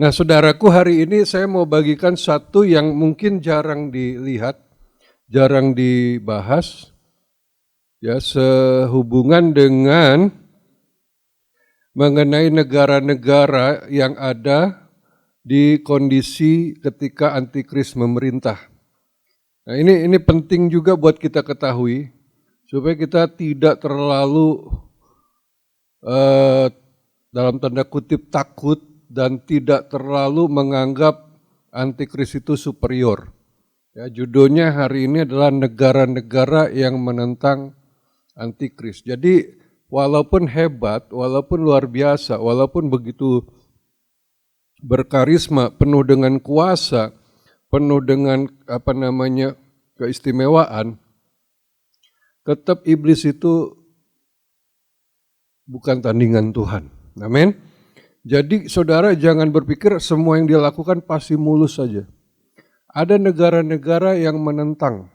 Nah, saudaraku, hari ini saya mau bagikan satu yang mungkin jarang dilihat, jarang dibahas, ya, sehubungan dengan mengenai negara-negara yang ada di kondisi ketika antikris memerintah. Nah, ini penting juga buat kita ketahui, supaya kita tidak terlalu dalam tanda kutip takut dan tidak terlalu menganggap antikris itu superior. Ya, judulnya hari ini adalah negara-negara yang menentang antikris. Jadi walaupun hebat, walaupun luar biasa, walaupun begitu berkarisma, penuh dengan kuasa, penuh dengan keistimewaan, tetap iblis itu bukan tandingan Tuhan. Amin. Jadi saudara jangan berpikir semua yang dia lakukan pasti mulus saja. Ada negara-negara yang menentang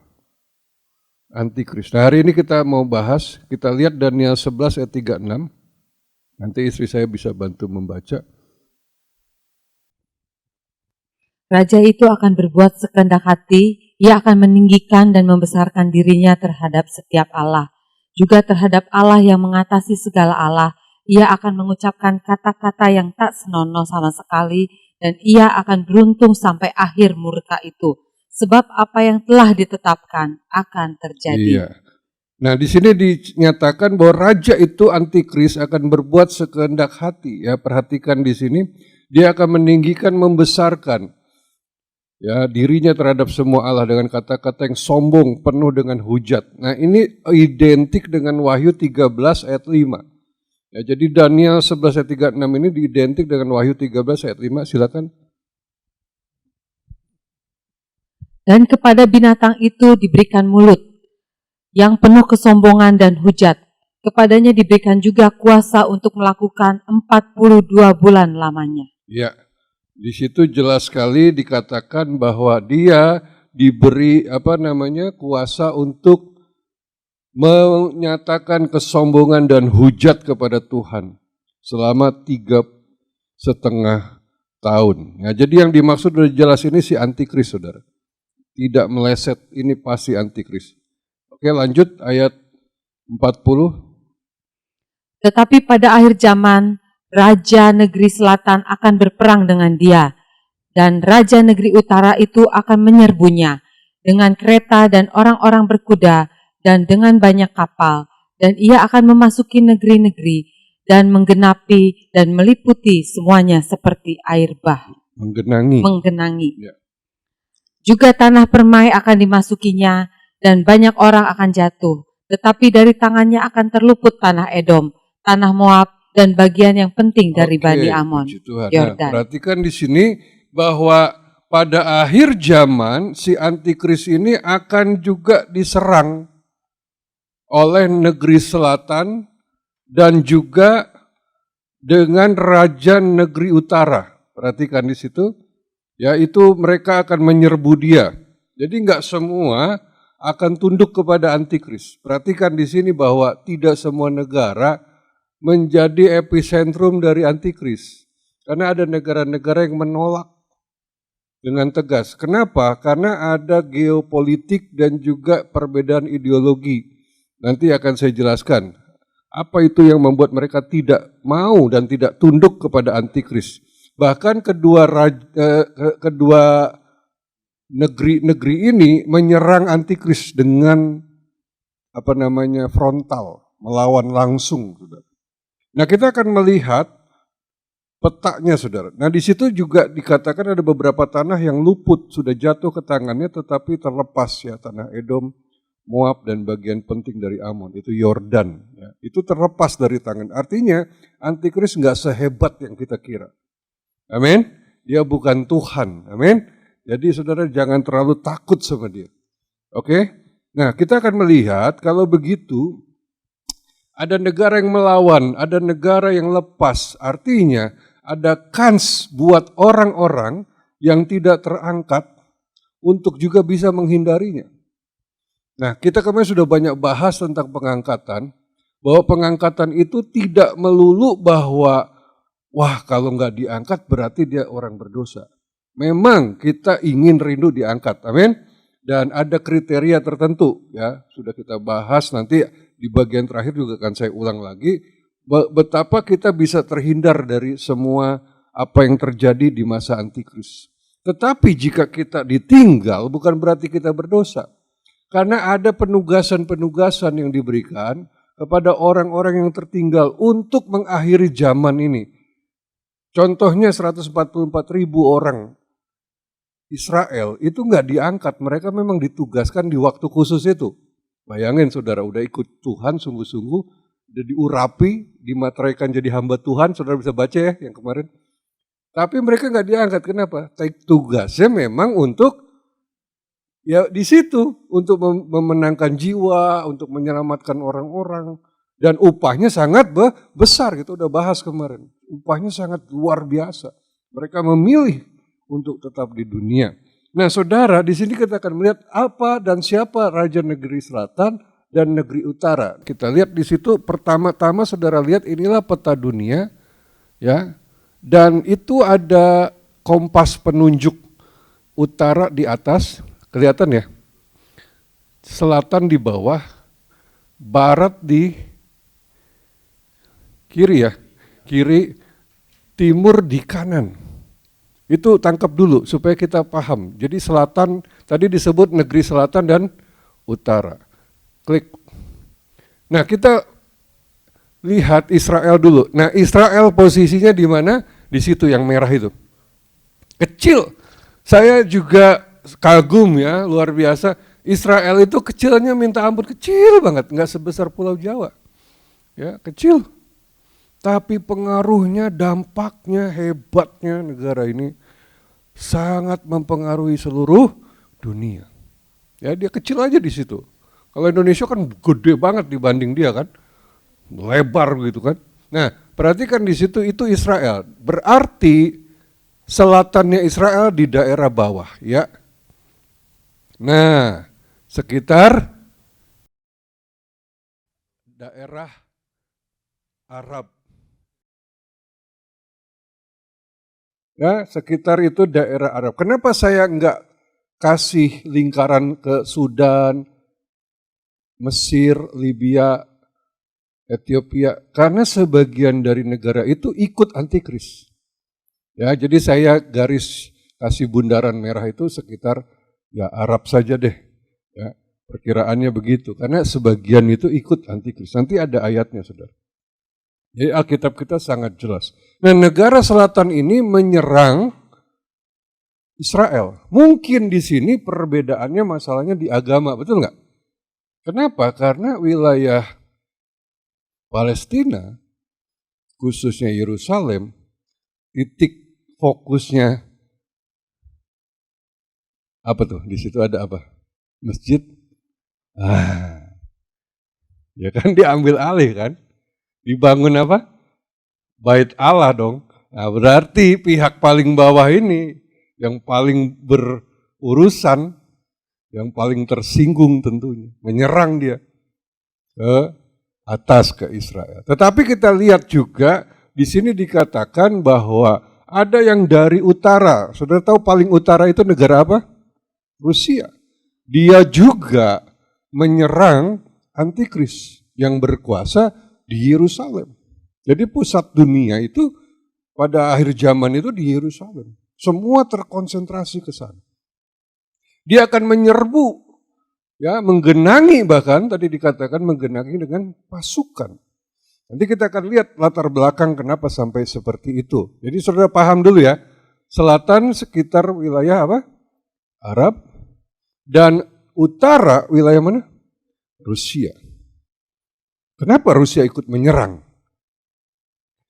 antikris. Nah, hari ini kita mau bahas, kita lihat Daniel 11 ayat 36. Nanti istri saya bisa bantu membaca. Raja itu akan berbuat sekehendak hati, ia akan meninggikan dan membesarkan dirinya terhadap setiap Allah. Juga terhadap Allah yang mengatasi segala Allah, ia akan mengucapkan kata-kata yang tak senonoh sama sekali, dan ia akan beruntung sampai akhir murka itu. Sebab apa yang telah ditetapkan akan terjadi. Iya. Nah, di sini dinyatakan bahwa raja itu antikris akan berbuat sekehendak hati. Ya, perhatikan di sini, dia akan meninggikan, membesarkan ya dirinya terhadap semua Allah dengan kata-kata yang sombong, penuh dengan hujat. Nah, ini identik dengan Wahyu 13 ayat 5. Ya, jadi Daniel 11 ayat 36 ini diidentik dengan Wahyu 13 ayat 5. Silakan. Dan kepada binatang itu diberikan mulut yang penuh kesombongan dan hujat. Kepadanya diberikan juga kuasa untuk melakukan 42 bulan lamanya. Ya, di situ jelas sekali dikatakan bahwa dia diberi kuasa untuk menyatakan kesombongan dan hujat kepada Tuhan selama 3,5 tahun. Nah, jadi yang dimaksud udah jelas ini si antikris, saudara. Tidak meleset, ini pasti antikris. Oke, lanjut ayat 40. Tetapi pada akhir zaman, Raja negeri selatan akan berperang dengan dia, dan Raja negeri utara itu akan menyerbunya dengan kereta dan orang-orang berkuda dan dengan banyak kapal, dan ia akan memasuki negeri-negeri dan menggenapi dan meliputi semuanya seperti air bah. Menggenangi. Ya. Juga tanah permai akan dimasukinya, dan banyak orang akan jatuh, tetapi dari tangannya akan terluput tanah Edom, tanah Moab, dan bagian yang penting dari Bani Amon. Nah, perhatikan di sini bahwa pada akhir zaman si antikris ini akan juga diserang oleh negeri selatan dan juga dengan raja negeri utara. Perhatikan di situ, yaitu mereka akan menyerbu dia. Jadi enggak semua akan tunduk kepada antikris. Perhatikan di sini bahwa tidak semua negara menjadi epicentrum dari antikris. Karena ada negara-negara yang menolak dengan tegas. Kenapa? Karena ada geopolitik dan juga perbedaan ideologi. Nanti akan saya jelaskan. Apa itu yang membuat mereka tidak mau dan tidak tunduk kepada antikris. Bahkan kedua negeri ini menyerang antikris dengan frontal, melawan langsung, saudara. Nah, kita akan melihat petaknya, saudara. Nah, di situ juga dikatakan ada beberapa tanah yang luput, sudah jatuh ke tangannya tetapi terlepas, ya, tanah Edom, Moab, dan bagian penting dari Amon, itu Yordan. Ya. Itu terlepas dari tangan. Artinya antikris nggak sehebat yang kita kira. Amin. Dia bukan Tuhan. Amin. Jadi saudara jangan terlalu takut sama dia. Oke. Nah, kita akan melihat kalau begitu ada negara yang melawan, ada negara yang lepas. Artinya ada kans buat orang-orang yang tidak terangkat untuk juga bisa menghindarinya. Nah, kita kemarin sudah banyak bahas tentang pengangkatan, bahwa pengangkatan itu tidak melulu bahwa wah kalau nggak diangkat berarti dia orang berdosa. Memang kita ingin rindu diangkat, amin. Dan ada kriteria tertentu, ya sudah kita bahas nanti di bagian terakhir juga akan saya ulang lagi, betapa kita bisa terhindar dari semua apa yang terjadi di masa antikris. Tetapi jika kita ditinggal bukan berarti kita berdosa. Karena ada penugasan-penugasan yang diberikan kepada orang-orang yang tertinggal untuk mengakhiri zaman ini. Contohnya 144.000 orang Israel itu nggak diangkat, mereka memang ditugaskan di waktu khusus itu. Bayangin saudara, udah ikut Tuhan sungguh-sungguh, udah diurapi, dimateraikan jadi hamba Tuhan, saudara bisa baca ya yang kemarin. Tapi mereka nggak diangkat, kenapa? Tugasnya memang untuk, ya di situ, untuk memenangkan jiwa, untuk menyelamatkan orang-orang. Dan upahnya sangat besar, gitu udah bahas kemarin. Upahnya sangat luar biasa. Mereka memilih untuk tetap di dunia. Nah saudara, di sini kita akan melihat apa dan siapa Raja Negeri Selatan dan Negeri Utara. Kita lihat di situ pertama-tama saudara lihat inilah peta dunia, ya. Dan itu ada kompas penunjuk utara di atas, kelihatan ya. Selatan di bawah, barat di kiri ya, kiri, timur di kanan. Itu tangkap dulu supaya kita paham. Jadi selatan, tadi disebut negeri selatan dan utara. Klik. Nah kita lihat Israel dulu. Nah Israel posisinya di mana? Di situ yang merah itu. Kecil. Saya juga kagum ya, luar biasa. Israel itu kecilnya minta ampun, kecil banget. Nggak sebesar Pulau Jawa. Ya kecil. Tapi pengaruhnya, dampaknya, hebatnya negara ini sangat mempengaruhi seluruh dunia. Ya dia kecil aja di situ. Kalau Indonesia kan gede banget dibanding dia kan, lebar gitu kan. Nah perhatikan di situ itu Israel. Berarti selatannya Israel di daerah bawah, ya. Nah sekitar daerah Arab. Ya, sekitar itu daerah Arab. Kenapa saya enggak kasih lingkaran ke Sudan, Mesir, Libya, Ethiopia? Karena sebagian dari negara itu ikut antikris. Ya, jadi saya garis kasih bundaran merah itu sekitar ya Arab saja deh. Ya, perkiraannya begitu. Karena sebagian itu ikut antikris. Nanti ada ayatnya, saudara. Jadi Alkitab kita sangat jelas. Nah negara selatan ini menyerang Israel. Mungkin di sini perbedaannya masalahnya di agama, betul nggak? Kenapa? Karena wilayah Palestina, khususnya Yerusalem, titik fokusnya apa tuh? Di situ ada apa? Masjid. Ya kan diambil alih kan? Dibangun apa? Bait Allah dong. Nah berarti pihak paling bawah ini, yang paling berurusan, yang paling tersinggung tentunya, menyerang dia ke atas ke Israel. Tetapi kita lihat juga di sini dikatakan bahwa ada yang dari utara. Saudara tahu paling utara itu negara apa? Rusia. Dia juga menyerang antikris yang berkuasa di Yerusalem. Jadi pusat dunia itu pada akhir zaman itu di Yerusalem. Semua terkonsentrasi ke sana. Dia akan menyerbu, ya, menggenangi bahkan tadi dikatakan menggenangi dengan pasukan. Nanti kita akan lihat latar belakang kenapa sampai seperti itu. Jadi saudara paham dulu ya. Selatan sekitar wilayah apa? Arab. Dan utara wilayah mana? Rusia. Kenapa Rusia ikut menyerang?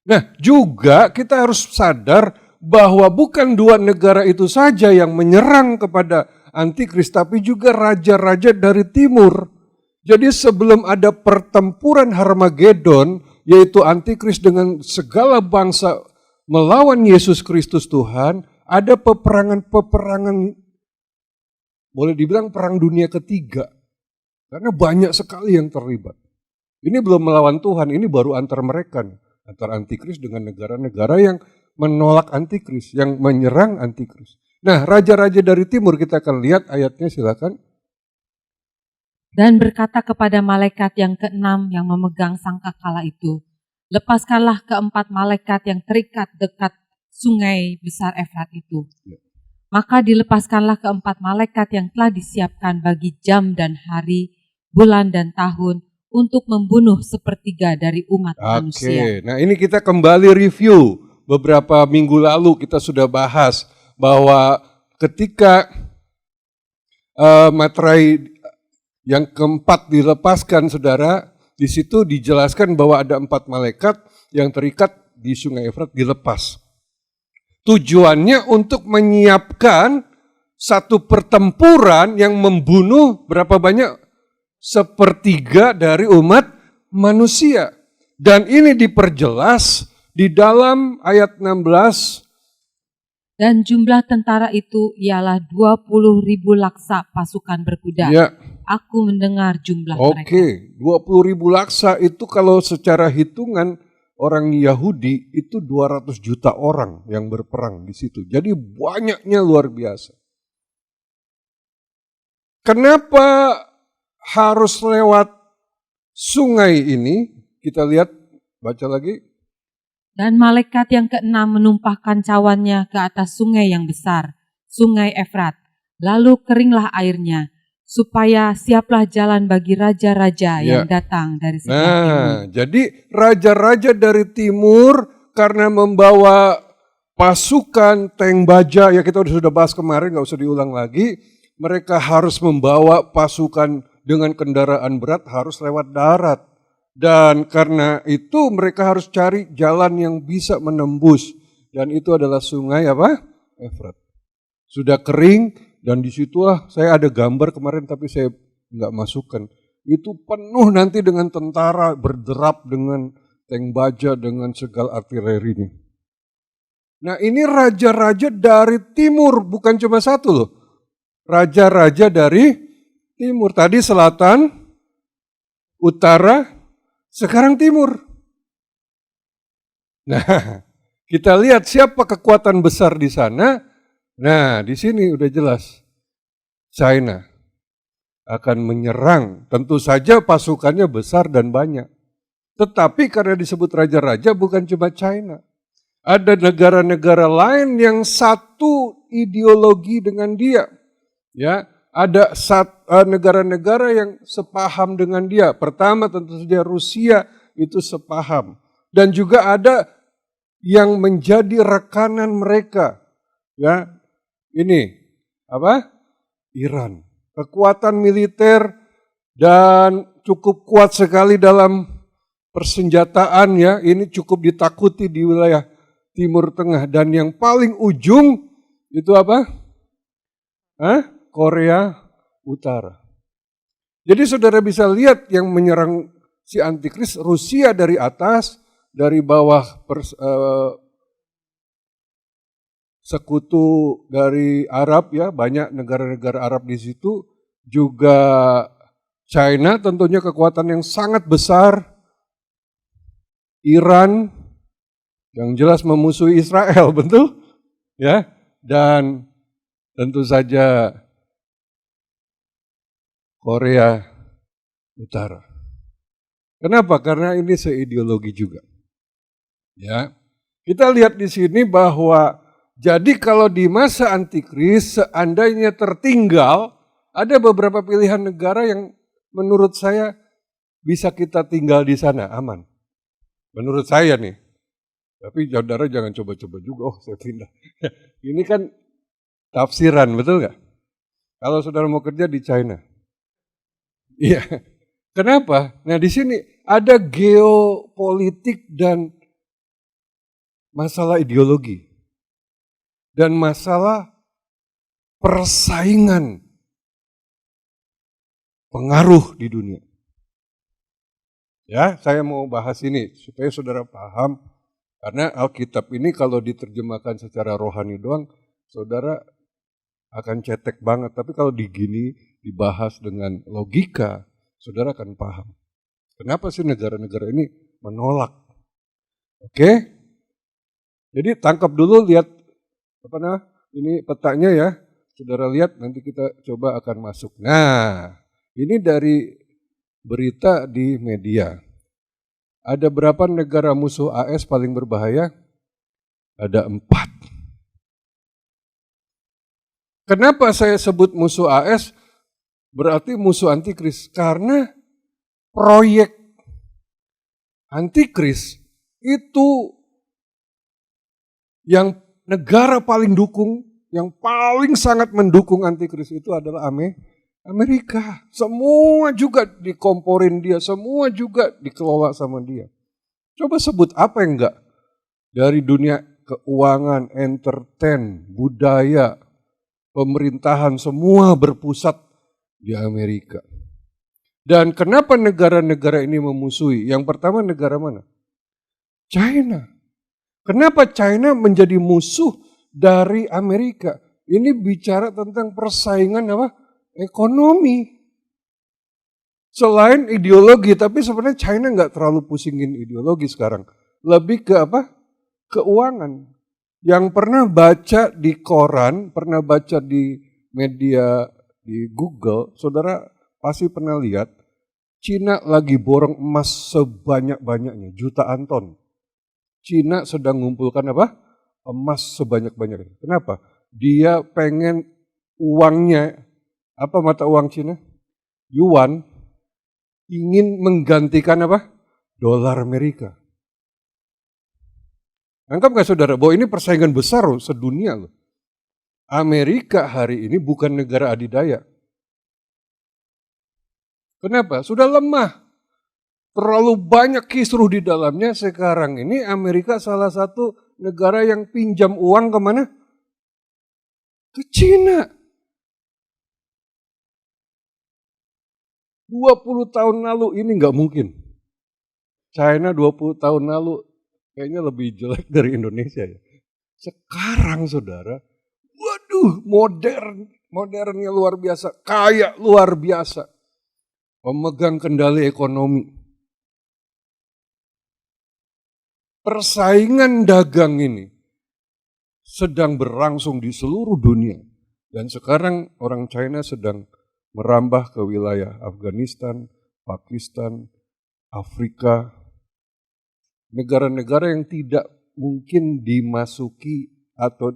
Nah, juga kita harus sadar bahwa bukan dua negara itu saja yang menyerang kepada antikris, tapi juga raja-raja dari timur. Jadi sebelum ada pertempuran Harmagedon, yaitu antikris dengan segala bangsa melawan Yesus Kristus Tuhan, ada peperangan-peperangan, boleh dibilang perang dunia ketiga. Karena banyak sekali yang terlibat. Ini belum melawan Tuhan, ini baru antar mereka. antara antikris dengan negara-negara yang menolak antikris, yang menyerang antikris. Nah, raja-raja dari timur kita akan lihat ayatnya, silakan. Dan berkata kepada malaikat yang keenam yang memegang sangkakala itu, lepaskanlah keempat malaikat yang terikat dekat sungai besar Efrat itu. Maka dilepaskanlah keempat malaikat yang telah disiapkan bagi jam dan hari, bulan dan tahun untuk membunuh sepertiga dari umat manusia. Nah ini kita kembali review. Beberapa minggu lalu kita sudah bahas bahwa ketika materai yang keempat dilepaskan, saudara, di situ dijelaskan bahwa ada 4 malaikat yang terikat di sungai Efrat dilepas. Tujuannya untuk menyiapkan satu pertempuran yang membunuh berapa banyak? Sepertiga dari umat manusia. Dan ini diperjelas di dalam ayat 16. Dan jumlah tentara itu ialah 20.000 laksa pasukan berkuda. Ya. Aku mendengar jumlah mereka. Oke, 20.000 laksa itu kalau secara hitungan orang Yahudi itu 200 juta orang yang berperang di situ. Jadi banyaknya luar biasa. Kenapa harus lewat sungai ini? Kita lihat, baca lagi. Dan malaikat yang keenam menumpahkan cawannya ke atas sungai yang besar, sungai Efrat. Lalu keringlah airnya, supaya siaplah jalan bagi raja-raja yang datang dari sebelah timur. Jadi raja-raja dari timur karena membawa pasukan tank baja, ya kita sudah bahas kemarin, gak usah diulang lagi. Mereka harus membawa pasukan dengan kendaraan berat, harus lewat darat. Dan karena itu mereka harus cari jalan yang bisa menembus. Dan itu adalah sungai apa? Efrat. Sudah kering. Dan disitulah saya ada gambar kemarin tapi saya nggak masukkan. Itu penuh nanti dengan tentara berderap dengan tank baja dengan segala artilerinya. Nah ini raja-raja dari timur, bukan cuma satu loh. Raja-raja dari timur. Tadi selatan, utara, sekarang timur. Nah kita lihat siapa kekuatan besar di sana. Nah, di sini udah jelas. China akan menyerang. Tentu saja pasukannya besar dan banyak. Tetapi karena disebut raja-raja bukan cuma China. Ada negara-negara lain yang satu ideologi dengan dia. Ya, ada negara-negara yang sepaham dengan dia. Pertama tentu saja Rusia itu sepaham. Dan juga ada yang menjadi rekanan mereka. Ya, ini apa? Iran. Kekuatan militer dan cukup kuat sekali dalam persenjataan ya. Ini cukup ditakuti di wilayah Timur Tengah. Dan yang paling ujung itu apa? Korea Utara. Jadi saudara bisa lihat yang menyerang si antikris Rusia dari atas, dari bawah sekutu dari Arab ya, banyak negara-negara Arab di situ, juga China tentunya kekuatan yang sangat besar, Iran yang jelas memusuhi Israel, betul? Ya, dan tentu saja Korea Utara. Kenapa? Karena ini seideologi juga. Ya, kita lihat di sini bahwa jadi kalau di masa antikris seandainya tertinggal, ada beberapa pilihan negara yang menurut saya bisa kita tinggal di sana, aman. Menurut saya nih. Tapi saudara jangan coba-coba juga, saya pindah. Ini kan tafsiran, betul nggak? Kalau saudara mau kerja di China. Iya. Kenapa? Nah di sini ada geopolitik dan masalah ideologi. Dan masalah persaingan pengaruh di dunia. Ya, saya mau bahas ini supaya saudara paham. Karena Alkitab ini kalau diterjemahkan secara rohani doang, saudara akan cetek banget. Tapi kalau dibahas dengan logika, saudara akan paham. Kenapa sih negara-negara ini menolak Oke? Jadi tangkap dulu, lihat ini petanya ya. Saudara lihat, nanti kita coba akan masuk. Nah, ini dari berita di media. Ada berapa negara musuh AS paling berbahaya? Ada 4. Kenapa saya sebut musuh AS? Berarti musuh antikris. Karena proyek antikris itu yang negara paling dukung, yang paling sangat mendukung antikris itu adalah Amerika. Semua juga dikomporin dia, semua juga dikelola sama dia. Coba sebut apa yang enggak? Dari dunia keuangan, entertain, budaya, pemerintahan, semua berpusat di Amerika. Dan kenapa negara-negara ini memusuhi? Yang pertama negara mana? China. Kenapa China menjadi musuh dari Amerika? Ini bicara tentang persaingan ekonomi. Selain ideologi, tapi sebenarnya China nggak terlalu pusingin ideologi sekarang. Lebih ke keuangan. Yang pernah baca di koran, pernah baca di media, di Google, saudara pasti pernah lihat, Cina lagi borong emas sebanyak-banyaknya, jutaan ton. Cina sedang mengumpulkan emas sebanyak-banyaknya. Kenapa? Dia pengen uangnya, mata uang Cina? Yuan, ingin menggantikan dolar Amerika. Anggap gak saudara, bahwa ini persaingan besar loh, sedunia loh. Amerika hari ini bukan negara adidaya. Kenapa? Sudah lemah. Terlalu banyak kisruh di dalamnya. Sekarang ini Amerika salah satu negara yang pinjam uang kemana? Ke Cina. 20 tahun lalu ini nggak mungkin. China 20 tahun lalu kayaknya lebih jelek dari Indonesia ya. Sekarang saudara, waduh modernnya luar biasa, kaya luar biasa. Pemegang kendali ekonomi. Persaingan dagang ini sedang berlangsung di seluruh dunia. Dan sekarang orang China sedang merambah ke wilayah Afghanistan, Pakistan, Afrika. Negara-negara yang tidak mungkin dimasuki atau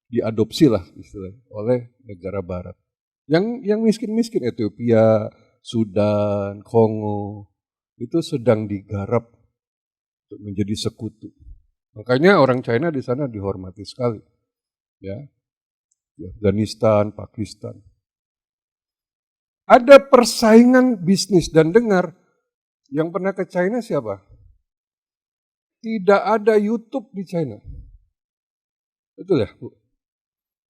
diadopsi lah istilahnya oleh negara barat. Yang miskin-miskin, Ethiopia, Sudan, Kongo, itu sedang digarap untuk menjadi sekutu. Makanya orang China di sana dihormati sekali. Ya. Di Afghanistan, Pakistan. Ada persaingan bisnis, dan dengar, yang pernah ke China siapa? Tidak ada YouTube di China. Betul ya, Bu?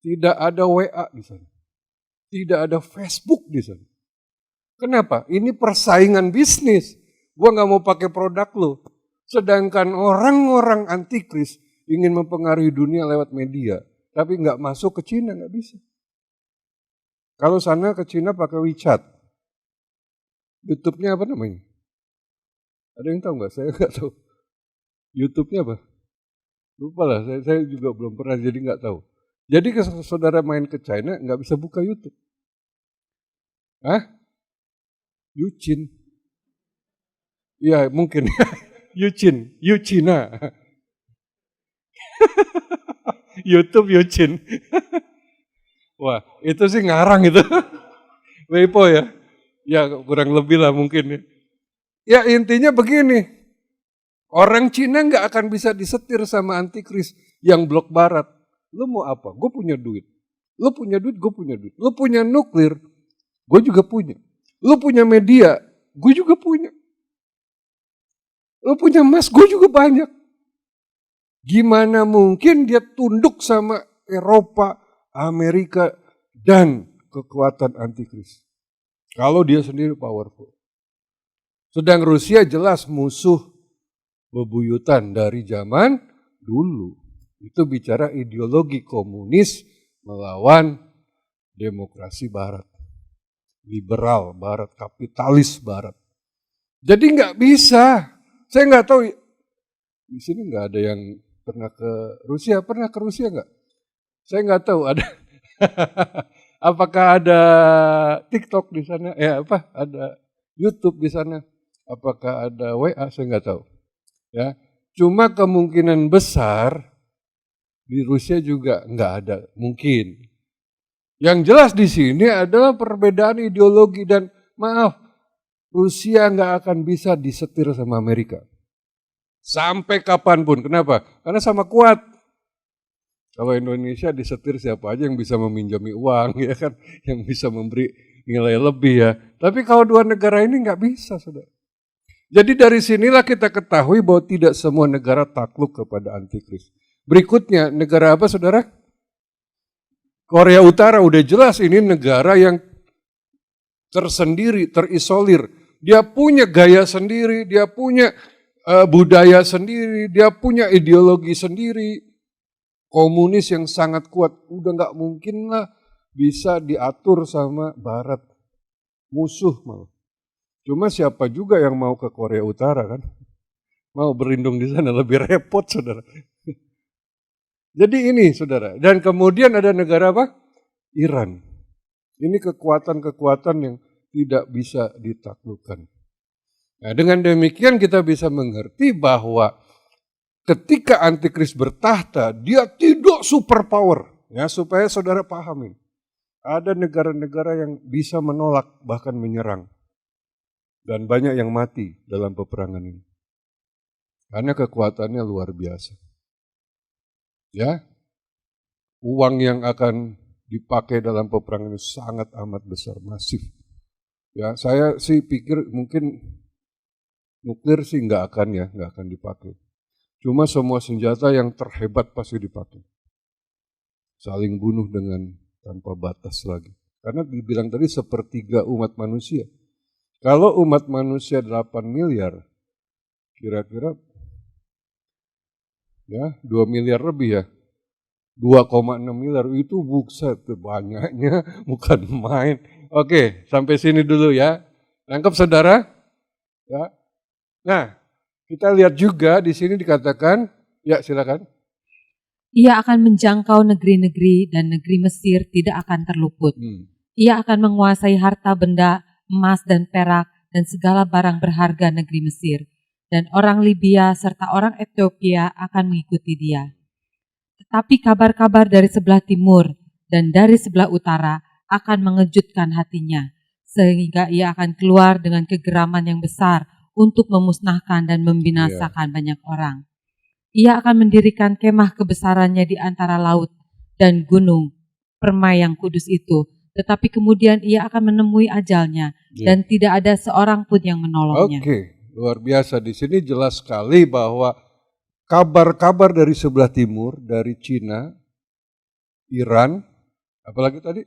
Tidak ada WA di sana. Tidak ada Facebook di sana. Kenapa? Ini persaingan bisnis. Gua nggak mau pakai produk lo. Sedangkan orang-orang antikris ingin mempengaruhi dunia lewat media, tapi nggak masuk ke Cina, nggak bisa. Kalau sana ke Cina pakai WeChat, YouTube-nya apa namanya? Ada yang tahu nggak? Saya nggak tahu. YouTube-nya apa? Lupa lah, saya juga belum pernah, jadi nggak tahu. Jadi kalau saudara main ke China nggak bisa buka YouTube. Hah? Yucin. Ya mungkin. Yucina. YouTube Yucin. Wah, itu sih ngarang itu. Weibo ya. Ya kurang lebih lah mungkin ya. Ya intinya begini. Orang Cina nggak akan bisa disetir sama antikris yang blok barat. Lu mau apa? Gue punya duit. Lu punya duit, gue punya duit. Lu punya nuklir, gue juga punya. Lu punya media, gue juga punya. Lu punya emas, gue juga banyak. Gimana mungkin dia tunduk sama Eropa, Amerika, dan kekuatan antikris? Kalau dia sendiri powerful. Sedang Rusia jelas musuh bebuyutan dari zaman dulu. Itu bicara ideologi komunis melawan demokrasi barat. Liberal barat, kapitalis barat. Jadi nggak bisa. Saya nggak tahu Di sini nggak ada yang pernah ke Rusia. Pernah ke Rusia nggak? Saya nggak tahu ada. Apakah ada TikTok di sana? Ada YouTube di sana? Apakah ada WA? Saya nggak tahu. Ya, cuma kemungkinan besar di Rusia juga nggak ada, mungkin. Yang jelas di sini adalah perbedaan ideologi dan maaf, Rusia nggak akan bisa disetir sama Amerika. Sampai kapanpun. Kenapa? Karena sama kuat. Kalau Indonesia disetir siapa aja yang bisa meminjami uang, ya kan, yang bisa memberi nilai lebih ya. Tapi kalau dua negara ini nggak bisa, saudara. Jadi dari sinilah kita ketahui bahwa tidak semua negara takluk kepada antikris. Berikutnya, negara apa saudara? Korea Utara, udah jelas ini negara yang tersendiri, terisolir. Dia punya gaya sendiri, dia punya budaya sendiri, dia punya ideologi sendiri. Komunis yang sangat kuat, udah nggak mungkin lah bisa diatur sama Barat. Musuh malah. Cuma siapa juga yang mau ke Korea Utara kan? Mau berlindung di sana, lebih repot saudara. Jadi ini saudara, dan kemudian ada negara apa? Iran. Ini kekuatan-kekuatan yang tidak bisa ditaklukkan. Nah, dengan demikian kita bisa mengerti bahwa ketika antikris bertahta, dia tidak superpower. Ya, supaya saudara pahamin. Ada negara-negara yang bisa menolak, bahkan menyerang. Dan banyak yang mati dalam peperangan ini. Karena kekuatannya luar biasa. Ya, uang yang akan dipakai dalam peperangan ini sangat amat besar, masif. Ya, saya sih pikir mungkin nuklir sih nggak akan dipakai. Cuma semua senjata yang terhebat pasti dipakai. Saling bunuh dengan tanpa batas lagi. Karena dibilang tadi sepertiga umat manusia. Kalau umat manusia 8 miliar, kira-kira ya 2 miliar lebih ya. 2,6 miliar itu buset banyaknya, bukan main. Oke, sampai sini dulu ya. Nangkep saudara? Ya. Nah, kita lihat juga di sini dikatakan, ya silakan. Ia akan menjangkau negeri-negeri dan negeri Mesir tidak akan terluput. Ia akan menguasai harta benda, emas dan perak, dan segala barang berharga negeri Mesir. Dan orang Libya serta orang Ethiopia akan mengikuti dia. Tetapi kabar-kabar dari sebelah timur dan dari sebelah utara akan mengejutkan hatinya, sehingga ia akan keluar dengan kegeraman yang besar untuk memusnahkan dan membinasakan banyak orang. Ia akan mendirikan kemah kebesarannya di antara laut dan gunung permai yang kudus itu. Tetapi kemudian ia akan menemui ajalnya dan tidak ada seorang pun yang menolongnya. Oke, luar biasa. Di sini jelas sekali bahwa kabar-kabar dari sebelah timur, dari Cina, Iran, apalagi tadi?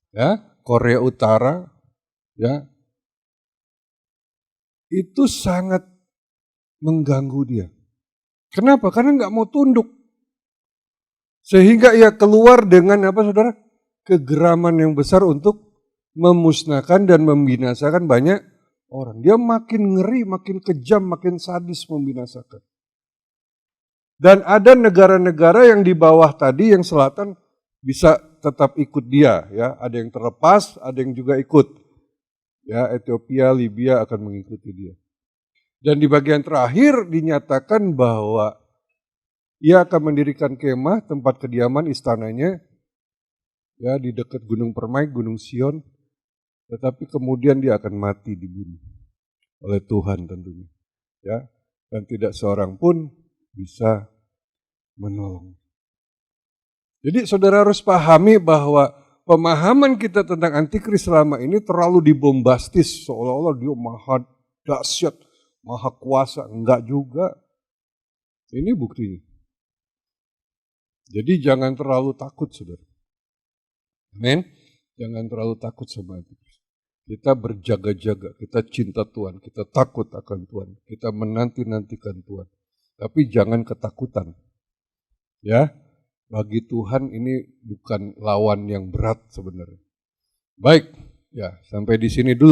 Ya, Korea Utara, ya. Itu sangat mengganggu dia. Kenapa? Karena nggak mau tunduk. Sehingga ia keluar dengan apa saudara? Kegeraman yang besar untuk memusnahkan dan membinasakan banyak orang. Dia makin ngeri, makin kejam, makin sadis membinasakan. Dan ada negara-negara yang di bawah tadi, yang selatan bisa tetap ikut dia. Ya, ada yang terlepas, ada yang juga ikut. Ya, Ethiopia, Libya akan mengikuti dia. Dan di bagian terakhir dinyatakan bahwa ia akan mendirikan kemah, tempat kediaman istananya, ya di dekat Gunung Permai, Gunung Sion, tetapi kemudian dia akan mati dibunuh oleh Tuhan tentunya, ya, dan tidak seorang pun bisa menolong. Jadi saudara harus pahami bahwa pemahaman kita tentang antikris selama ini terlalu dibombastis, seolah-olah dia maha dahsyat, maha kuasa. Enggak juga. Ini buktinya. Jadi jangan terlalu takut saudara. Amin. Jangan terlalu takut sama antikris. Kita berjaga-jaga, kita cinta Tuhan, kita takut akan Tuhan, kita menanti-nantikan Tuhan. Tapi jangan ketakutan. Ya, bagi Tuhan ini bukan lawan yang berat sebenarnya. Baik, ya sampai di sini dulu.